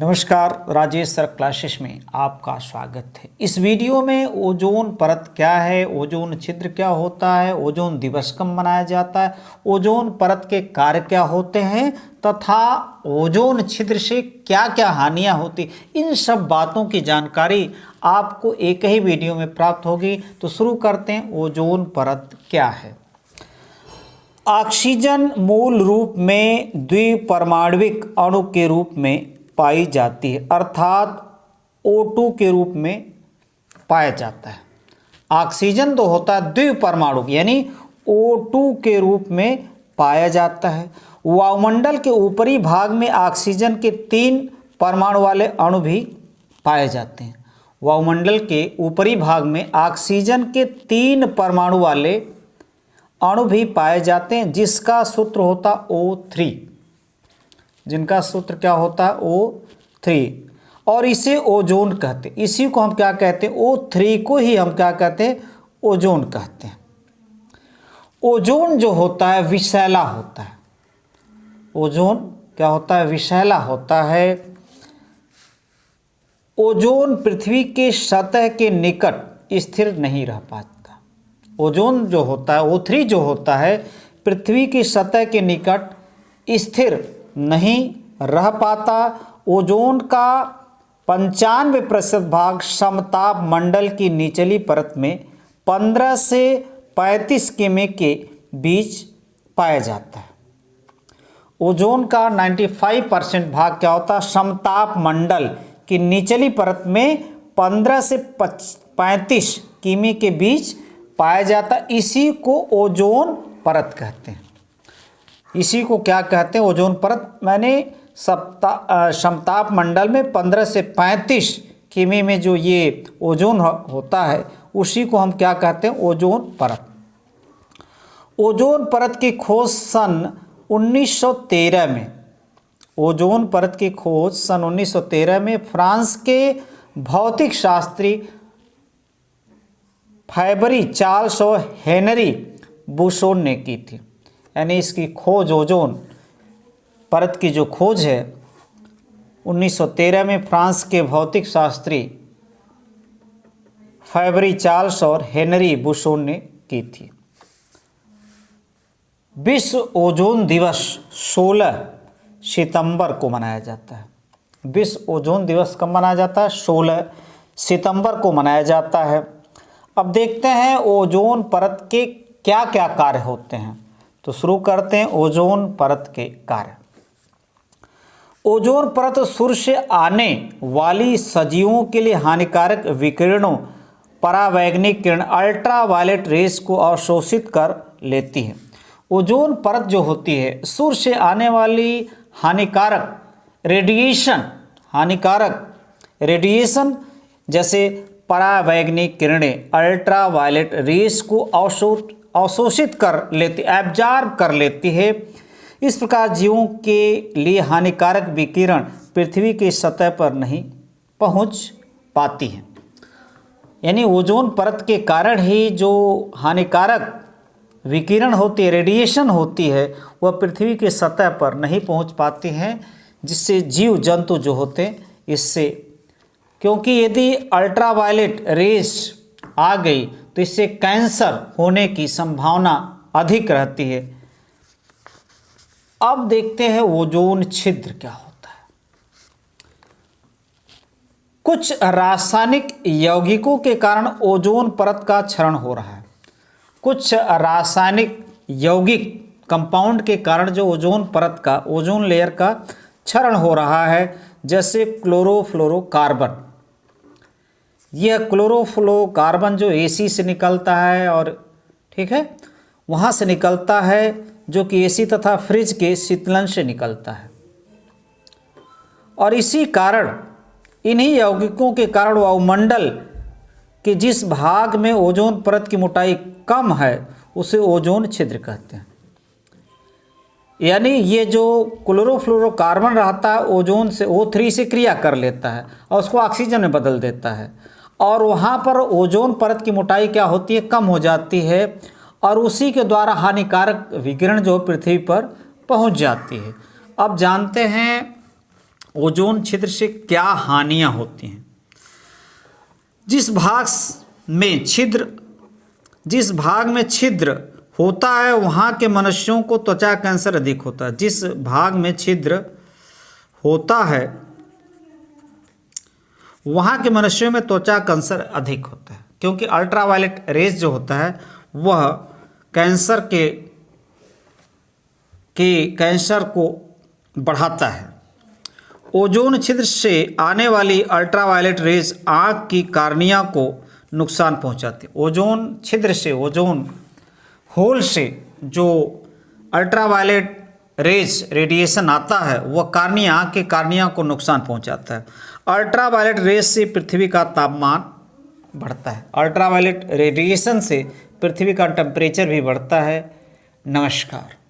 नमस्कार, Rajesh sir classes में आपका स्वागत है। इस वीडियो में ओजोन परत क्या है, ओजोन छिद्र क्या होता है, ओजोन दिवस कब मनाया जाता है, ओजोन परत के कार्य क्या होते हैं तथा ओजोन छिद्र से क्या क्या हानियां होती, इन सब बातों की जानकारी आपको एक ही वीडियो में प्राप्त होगी। तो शुरू करते हैं। ओजोन परत क्या है। ऑक्सीजन मूल रूप में द्विपरमाणविक अणु के रूप में पाई जाती है, अर्थात O2 के रूप में पाया जाता है। ऑक्सीजन तो होता है द्विपरमाणु यानी O2 के रूप में पाया जाता है। वायुमंडल के ऊपरी भाग में ऑक्सीजन के 3 परमाणु वाले अणु भी पाए जाते हैं। वायुमंडल के ऊपरी भाग में ऑक्सीजन के 3 परमाणु वाले अणु भी पाए जाते हैं, जिसका सूत्र होता O3, जिनका सूत्र क्या होता है O3, और इसे ओजोन कहते हैं। इसी को हम क्या कहते हैं, O3 को ही हम क्या कहते हैं, ओजोन कहते हैं। ओजोन जो होता है विषैला होता है। ओजोन क्या होता है, विषैला होता है। ओजोन पृथ्वी के सतह के निकट स्थिर नहीं रह पाता। ओजोन जो होता है O3 जो होता है पृथ्वी की सतह के निकट स्थिर नहीं रह पाता। ओजोन का 95% भाग समताप मंडल की निचली परत में 15 से 35 किमी के बीच पाया जाता है। ओजोन का 95% भाग क्या होता है, समताप मंडल की निचली परत में 15 से 35 किमी के बीच पाया जाता है। इसी को ओजोन परत कहते हैं। इसी को क्या कहते हैं, ओजोन परत। मैंने समताप मंडल में 15 से 35 किमी में जो ये ओजोन होता है उसी को हम क्या कहते हैं, ओजोन परत। ओजोन परत की खोज सन 1913 में, ओजोन परत की खोज सन 1913 में फ्रांस के भौतिक शास्त्री फैबरी चार्ल्स और हेनरी बुसोन ने की थी। यानी इसकी खोज, ओजोन परत की जो खोज है 1913 में फ्रांस के भौतिक शास्त्री फैबरी चार्ल्स और हेनरी बुसोन ने की थी। विश्व ओजोन दिवस 16 सितंबर को मनाया जाता है। विश्व ओजोन दिवस कब मनाया जाता है, 16 सितंबर को मनाया जाता है। अब देखते हैं ओजोन परत के क्या क्या कार्य होते हैं। तो शुरू करते हैं ओजोन परत के कार्य। ओजोन परत सूर्य से आने वाली सजीवों के लिए हानिकारक विकिरणों, परावैंगनिक किरण, अल्ट्रावायलेट रेस को अवशोषित कर लेती है। ओजोन परत जो होती है सूर्य से आने वाली हानिकारक रेडिएशन जैसे परावैंगनिक किरणें, अल्ट्रावायलेट रेस को अवशोषित कर लेती, एब्जॉर्ब कर लेती है। इस प्रकार जीवों के लिए हानिकारक विकिरण पृथ्वी की सतह पर नहीं पहुंच पाती है। यानी ओजोन परत के कारण ही जो हानिकारक विकिरण होती है, रेडिएशन होती है, वह पृथ्वी की सतह पर नहीं पहुंच पाती हैं, जिससे जीव जंतु जो होते हैं इससे, क्योंकि यदि अल्ट्रावायलेट रेस आ गई तो इससे कैंसर होने की संभावना अधिक रहती है। अब देखते हैं ओजोन छिद्र क्या होता है। कुछ रासायनिक यौगिकों के कारण ओजोन परत का क्षरण हो रहा है। कुछ रासायनिक यौगिक कंपाउंड के कारण जो ओजोन परत का, ओजोन लेयर का क्षरण हो रहा है, जैसे क्लोरोफ्लोरोकार्बन। यह क्लोरोफ्लोरोकार्बन जो एसी से निकलता है, और ठीक है, वहाँ से निकलता है, जो कि एसी तथा फ्रिज के शीतलन से निकलता है। और इसी कारण, इन्हीं यौगिकों के कारण वायुमंडल के जिस भाग में ओजोन परत की मोटाई कम है उसे ओजोन छिद्र कहते हैं। यानी ये जो क्लोरोफ्लोरोकार्बन रहता है ओजोन से O3 से क्रिया कर लेता है और उसको ऑक्सीजन में बदल देता है, और वहाँ पर ओजोन परत की मोटाई क्या होती है, कम हो जाती है, और उसी के द्वारा हानिकारक विकिरण जो पृथ्वी पर पहुँच जाती है। अब जानते हैं ओजोन छिद्र से क्या हानियां होती हैं? जिस भाग में छिद्र होता है वहाँ के मनुष्यों को त्वचा कैंसर अधिक होता है। जिस भाग में छिद्र होता है वहाँ के मनुष्यों में त्वचा कैंसर अधिक होता है, क्योंकि अल्ट्रावायलेट रेज जो होता है वह कैंसर को बढ़ाता है। ओजोन छिद्र से आने वाली अल्ट्रावायलेट रेज आँख की कार्निया को नुकसान पहुंचाती है। ओजोन छिद्र से, ओजोन होल से जो अल्ट्रावायलेट रेडिएशन आता है वह कार्निया, आँख के कार्निया को नुकसान पहुंचाता है। अल्ट्रावायलेट रेज से पृथ्वी का तापमान बढ़ता है। अल्ट्रावायलेट रेडिएशन से पृथ्वी का टेम्परेचर भी बढ़ता है। नमस्कार।